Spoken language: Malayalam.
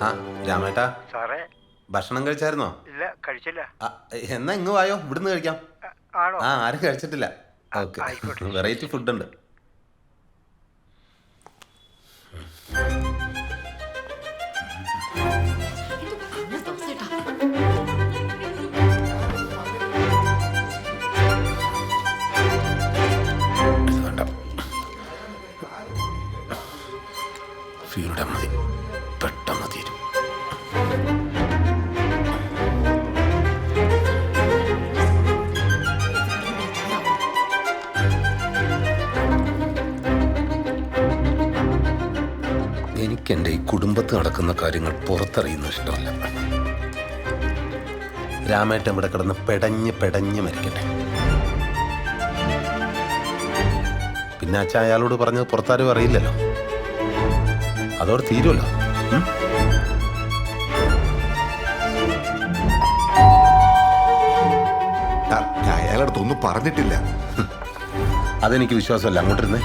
ആ രാമേട്ടാ, സാറേ. ഭക്ഷണം കഴിച്ചായിരുന്നോ? ഇല്ല, കഴിച്ചില്ല. എന്നാ ഇങ്ങ് വായോ, ഇവിടുന്ന് കഴിക്കാം. ആണോ? ആരും കഴിച്ചിട്ടില്ല. ഓക്കെ, ആയിക്കോട്ടെ. വെറൈറ്റി ഫുഡുണ്ട്. ഫീലുടെ മതി, പെട്ടെന്ന് തീരും. എനിക്കെൻ്റെ ഈ കുടുംബത്ത് നടക്കുന്ന കാര്യങ്ങൾ പുറത്തറിയുന്ന ഇഷ്ടമല്ല. രാമേട്ടൻ ഇവിടെ കിടന്ന് പെടഞ്ഞ് മരിക്കട്ടെ. പിന്നെ അച്ഛൻ അയാളോട് പറഞ്ഞത് പുറത്താരും അറിയില്ലല്ലോ, അതോടെ തീരുമല്ലോ. ഞാൻ അയാളടുത്തൊന്നും പറഞ്ഞിട്ടില്ല. അതെനിക്ക് വിശ്വാസമല്ല. അങ്ങോട്ടിരുന്നേ.